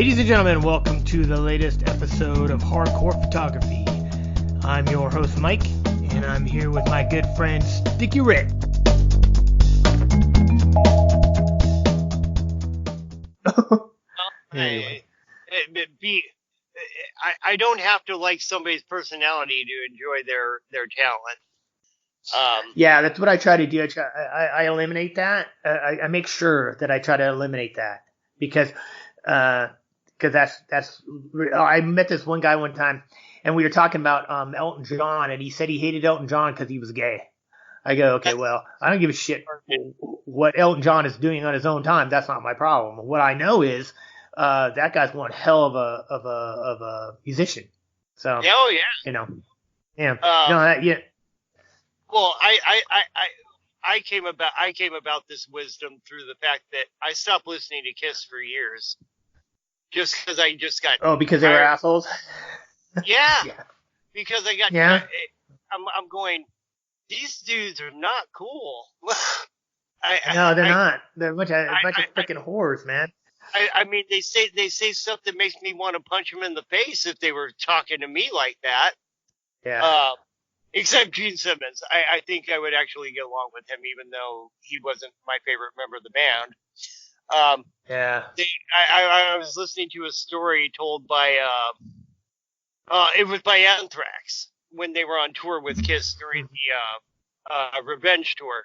Ladies and gentlemen, welcome to the latest episode of Hardcore Photography. I'm your host, Mike, and I'm here with my good friend, Sticky Rick. I don't have to like somebody's personality to enjoy their talent. Yeah, that's what I try to do. I eliminate that. I make sure that I try to eliminate that because that's. I met this one guy one time, and we were talking about Elton John, and he said he hated Elton John because he was gay. I go, okay, well, I don't give a shit what Elton John is doing on his own time. That's not my problem. What I know is that guy's one hell of a musician. So, oh yeah, yeah. Well, I came about this wisdom through the fact that I stopped listening to Kiss for years, just because I just got. Oh, because they were assholes. Yeah, because I got. Yeah. I'm going. These dudes are not cool. No, they're not. They're a bunch of freaking whores, man. I mean, they say stuff that makes me want to punch them in the face if they were talking to me like that. Yeah. Except Gene Simmons. I think I would actually get along with him, even though he wasn't my favorite member of the band. Yeah. I was listening to a story told by it was by Anthrax when they were on tour with Kiss during the Revenge tour.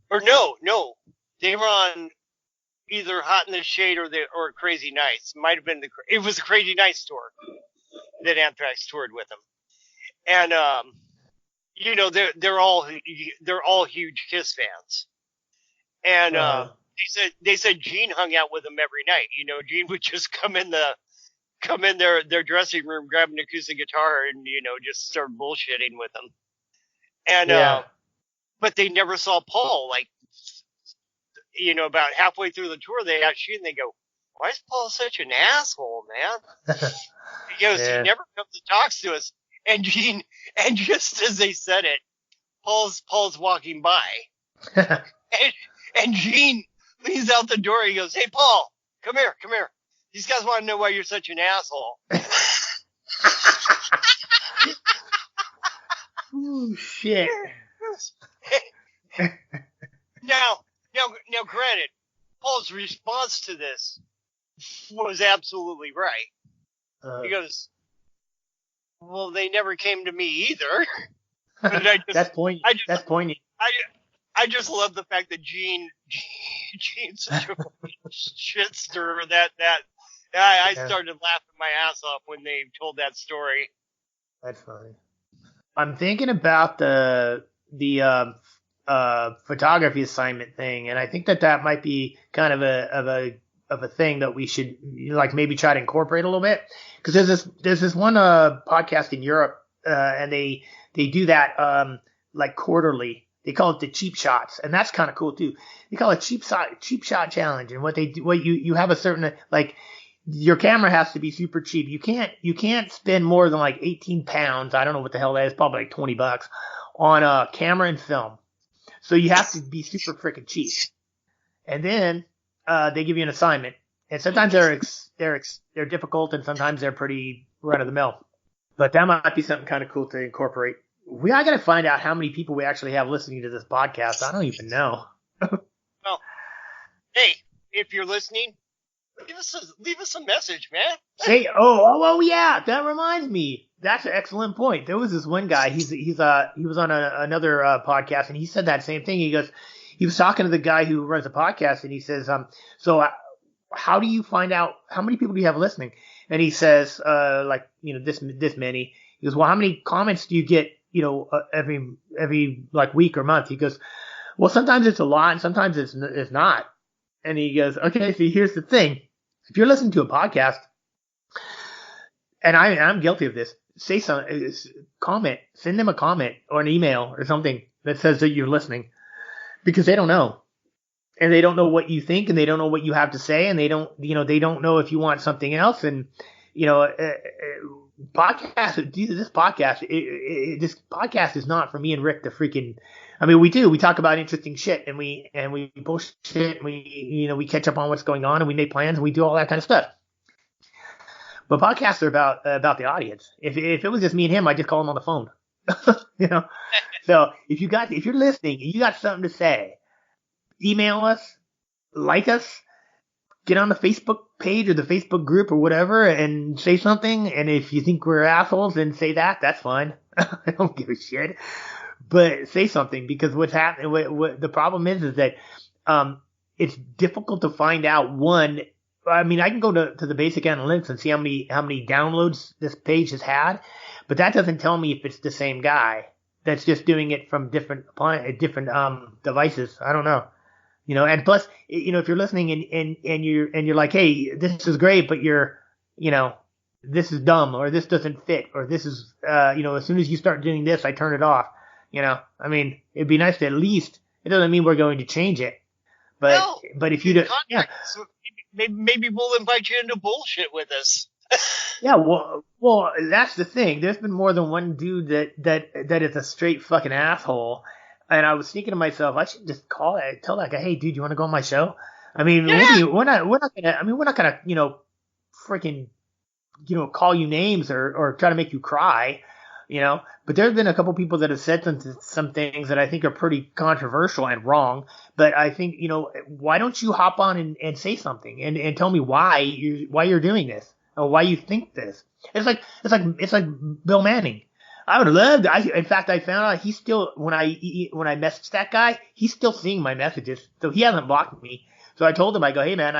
Or no, they were on either Hot in the Shade or Crazy Nights. Might have been it was the Crazy Nights tour that Anthrax toured with them. And they're all huge Kiss fans. And they said Gene hung out with them every night. Gene would just come in their dressing room, grab an acoustic guitar, and just start bullshitting with them. And but they never saw Paul. Like, about halfway through the tour, they asked Gene, they go, "Why is Paul such an asshole, man?" He goes, "He never comes and talks to us." And Gene, and just as they said it, Paul's walking by, and Gene leans out the door. He goes, "Hey, Paul, come here. These guys want to know why you're such an asshole." Ooh, shit. Now, granted, Paul's response to this was absolutely right. He goes, "Well, they never came to me either." But That's poignant. That's poignant. I just love the fact that Gene's such a shitster that I started laughing my ass off when they told that story. That's funny. I'm thinking about the photography assignment thing, and I think that might be kind of a thing that we should maybe try to incorporate a little bit, because there's this one podcast in Europe, and they do that quarterly. They call it the cheap shots, and that's kind of cool too. They call it cheap shot challenge, and what you have a certain your camera has to be super cheap. You can't spend more than 18 pounds. I don't know what the hell that is, probably $20 on a camera and film. So you have to be super freaking cheap. And then they give you an assignment, and sometimes they're difficult, and sometimes they're pretty run of the mill. But that might be something kind of cool to incorporate. I got to find out how many people we actually have listening to this podcast. I don't even know. Well, hey, if you're listening, leave us a message, man. Hey, oh yeah, that reminds me. That's an excellent point. There was this one guy. He was on another podcast, and he said that same thing. He goes, he was talking to the guy who runs the podcast, and he says, so how do you find out how many people do you have listening? And he says, this many. He goes, well, how many comments do you get, every week or month? He goes, well, sometimes it's a lot, and sometimes it's not. And he goes, okay, so here's the thing. If you're listening to a podcast, and I'm guilty of this, say something, comment, send them a comment or an email or something that says that you're listening, because they don't know, and they don't know what you think, and they don't know what you have to say, and they don't know if you want something else, and this podcast is not for me and Rick to freaking. I mean, we talk about interesting shit and we bullshit and we catch up on what's going on and we make plans and we do all that kind of stuff. But podcasts are about the audience. If it was just me and him, I'd just call him on the phone. So if you're listening and you got something to say, email us, like us, get on the Facebook page or the Facebook group or whatever and say something. And if you think we're assholes, then say that. That's fine. I don't give a shit. But say something, because what's happening, what the problem is that it's difficult to find out. One, I mean, I can go to the basic analytics and see how many downloads this page has had, but that doesn't tell me if it's the same guy that's just doing it from different devices. I don't know. And plus, if you're listening and you're like, hey, this is great, but this is dumb, or this doesn't fit, or this is, as soon as you start doing this, I turn it off. I mean, it'd be nice to at least, it doesn't mean we're going to change it, but if you do, yeah. So maybe we'll invite you into bullshit with us. Yeah, well, that's the thing. There's been more than one dude that is a straight fucking asshole. And I was thinking to myself, I should just tell that guy, hey, dude, you want to go on my show? I mean, maybe we're not gonna, freaking, call you names or try to make you cry, But there's been a couple people that have said some things that I think are pretty controversial and wrong. But I think, why don't you hop on and say something and tell me why you're doing this or why you think this? It's like Bill Manning. I would have loved. In fact, I found out he's still, when I messaged that guy, he's still seeing my messages, so he hasn't blocked me. So I told him, I go, hey man,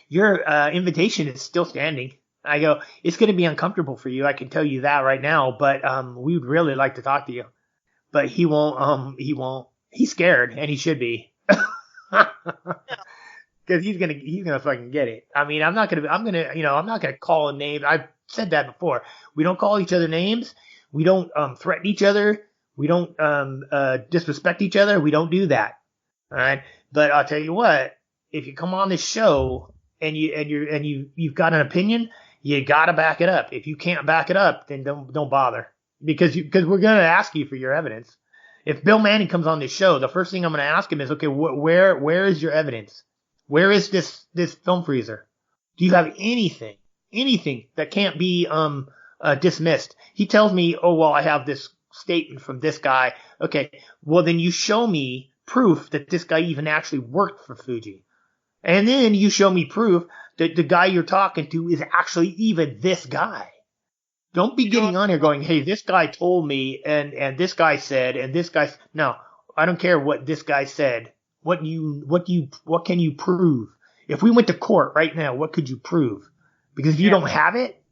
your invitation is still standing. I go, it's going to be uncomfortable for you, I can tell you that right now, but we would really like to talk to you. But he won't. He's scared, and he should be, because he's gonna fucking get it. I mean, I'm not gonna call a name. I've said that before. We don't call each other names. We don't threaten each other. We don't disrespect each other. We don't do that. All right. But I'll tell you what, if you come on this show and you've got an opinion, you gotta back it up. If you can't back it up, then don't bother, because we're gonna ask you for your evidence. If Bill Manning comes on this show, the first thing I'm gonna ask him is, okay, where is your evidence? Where is this film freezer? Do you have anything that can't be dismissed? He tells me, oh, well, I have this statement from this guy. Okay, well, then you show me proof that this guy even actually worked for Fuji. And then you show me proof that the guy you're talking to is actually even this guy. Don't be getting on here going, hey, this guy told me and this guy said and this guy. No, I don't care what this guy said. What can you prove? If we went to court right now, what could you prove? Because if you don't have it,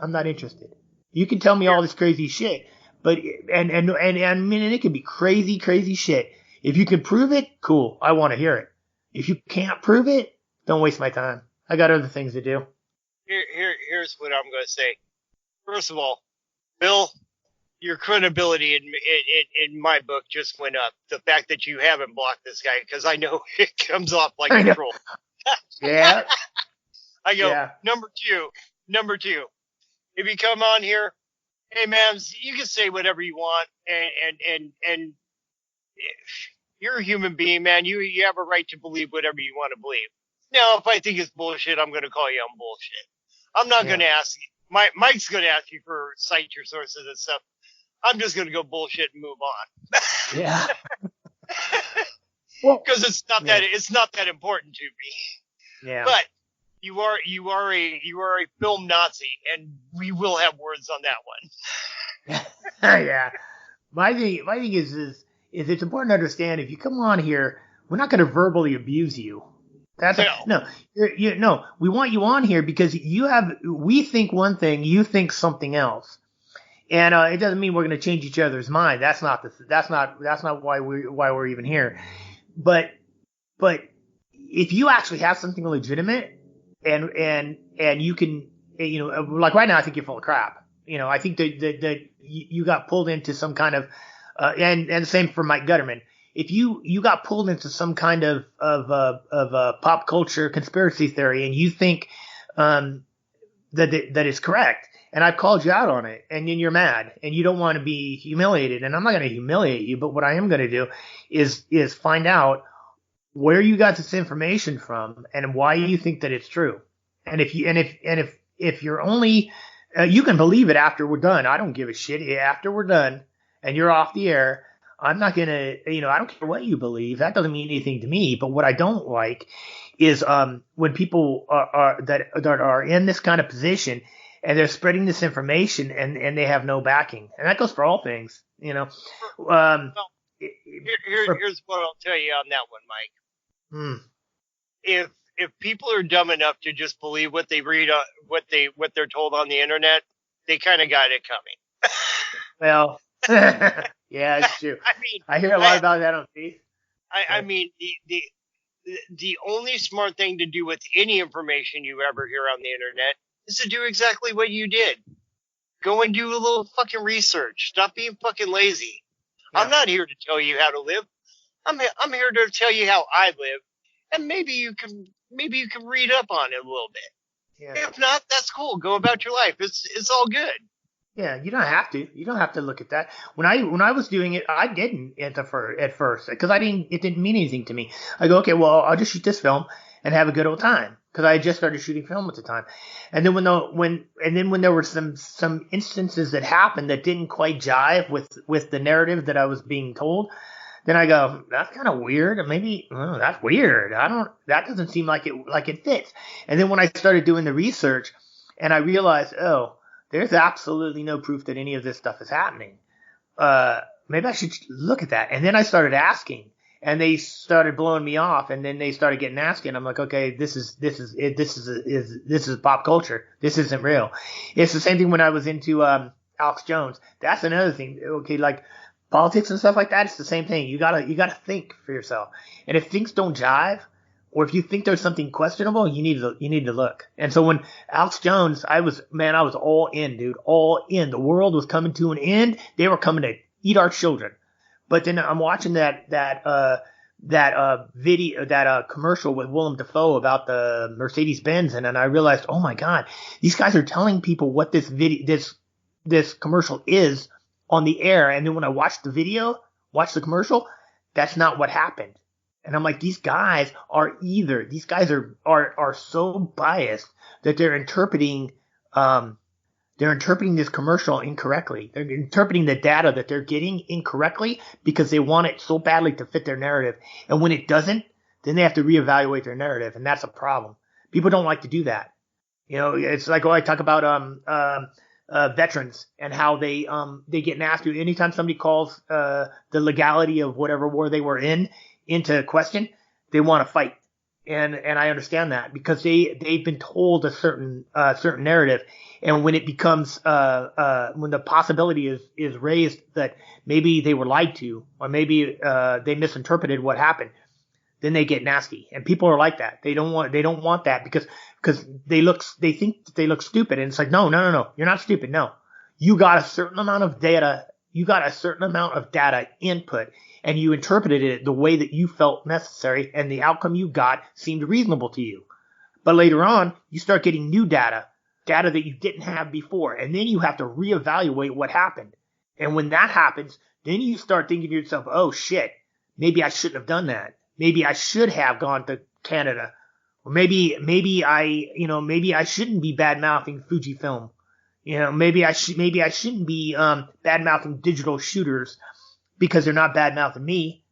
I'm not interested. You can tell me all this crazy shit, but and I mean, it can be crazy shit. If you can prove it, cool. I want to hear it. If you can't prove it, don't waste my time. I got other things to do. Here's what I'm going to say. First of all, Bill, your credibility in my book just went up. The fact that you haven't blocked this guy, because I know it comes off like a troll. Yeah. I go, yeah. Number two, if you come on here, hey man, you can say whatever you want, and you're a human being, man. You have a right to believe whatever you want to believe. Now, if I think it's bullshit, I'm going to call you on bullshit. I'm not going to ask you. Mike's going to ask you for cite your sources and stuff. I'm just going to go bullshit and move on. Yeah. Because it's not that important to me. Yeah. But you are a film Nazi, and we will have words on that one. Yeah. My thing is it's important to understand, if you come on here, we're not going to verbally abuse you. No. We want you on here because we think one thing, you think something else. And it doesn't mean we're going to change each other's mind. That's not why we're even here. But if you actually have something legitimate and you can, like right now, I think you're full of crap. I think that you got pulled into some kind of, and the same for Mike Gutterman. if you got pulled into some kind of pop culture conspiracy theory and you think that is correct, and I've called you out on it, and then you're mad and you don't want to be humiliated, and I'm not going to humiliate you, but what I am going to do is find out where you got this information from and why you think that it's true. And if you're only you can believe it after we're done. I don't give a shit. After we're done and you're off the air, I'm not going to, I don't care what you believe. That doesn't mean anything to me. But what I don't like is when people that are in this kind of position and they're spreading this information and they have no backing. And that goes for all things, Well, here's what I'll tell you on that one, Mike. If people are dumb enough to just believe what they read, what they're told on the internet, they kind of got it coming. Well, yeah, it's true. I hear a lot about that on Facebook. I mean, the only smart thing to do with any information you ever hear on the internet is to do exactly what you did. Go and do a little fucking research. Stop being fucking lazy. Yeah. I'm not here to tell you how to live. I'm here to tell you how I live, and maybe you can read up on it a little bit. Yeah. If not, that's cool. Go about your life. It's all good. Yeah, you don't have to. You don't have to look at that. When I was doing it, I didn't at first because it didn't mean anything to me. I go, okay, well, I'll just shoot this film and have a good old time because I had just started shooting film at the time. And then when there were some instances that happened that didn't quite jive with the narrative that I was being told, then I go, that's kind of weird. Maybe that's weird. That doesn't seem like it fits. And then when I started doing the research and I realized, there's absolutely no proof that any of this stuff is happening. Maybe I should look at that. And then I started asking, and they started blowing me off, and then they started getting nasty. And I'm like, okay, this is pop culture. This isn't real. It's the same thing when I was into Alex Jones. That's another thing. Okay, like politics and stuff like that. It's the same thing. You gotta think for yourself. And if things don't jive, or if you think there's something questionable, you need to look. And so when Alex Jones, I was all in, dude, all in. The world was coming to an end. They were coming to eat our children. But then I'm watching that video, that commercial with Willem Dafoe about the Mercedes-Benz, and then I realized, oh my God, these guys are telling people what this commercial is on the air. And then when I watched the commercial, that's not what happened. And I'm like, these guys are so biased that they're interpreting this commercial incorrectly. They're interpreting the data that they're getting incorrectly because they want it so badly to fit their narrative. And when it doesn't, then they have to reevaluate their narrative. And that's a problem. People don't like to do that. It's like when I talk about, veterans and how they get nasty. Anytime somebody calls, the legality of whatever war they were into question, they want to fight. And I understand that because they've been told a certain narrative. And when it becomes, when the possibility is raised that maybe they were lied to, or maybe, they misinterpreted what happened, then they get nasty. And people are like that. They don't want that because they think that they look stupid. And it's like, no, you're not stupid. No, you got a certain amount of data. You got a certain amount of data input, and you interpreted it the way that you felt necessary, and the outcome you got seemed reasonable to you. But later on, you start getting new data that you didn't have before, and then you have to reevaluate what happened. And when that happens, then you start thinking to yourself, oh shit, maybe I shouldn't have done that. Maybe I should have gone to Canada. Or maybe I shouldn't be bad-mouthing Fujifilm. Maybe I shouldn't be bad-mouthing digital shooters because they're not bad-mouthing me.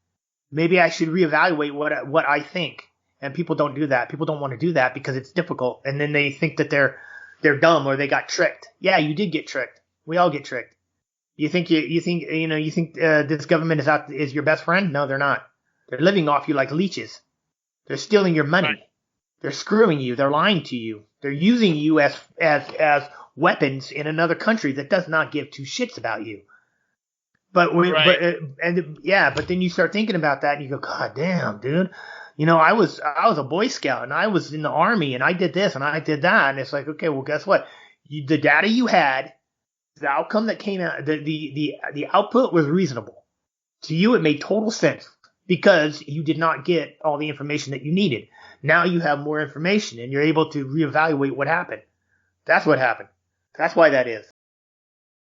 Maybe I should reevaluate what I think. And people don't do that. People don't want to do that because it's difficult. And then they think that they're dumb or they got tricked. Yeah, you did get tricked. We all get tricked. You think this government is your best friend? No, they're not. They're living off you like leeches. They're stealing your money. Right. They're screwing you. They're lying to you. They're using you as weapons in another country that does not give two shits about you. But then you start thinking about that and you go, God damn, dude. I was a Boy Scout and I was in the Army and I did this and I did that. And it's like, okay, well, guess what? The data you had, the outcome that came out, the output was reasonable. To you, it made total sense. because you did not get all the information that you needed. Now you have more information and you're able to reevaluate what happened. That's what happened. That's why that is.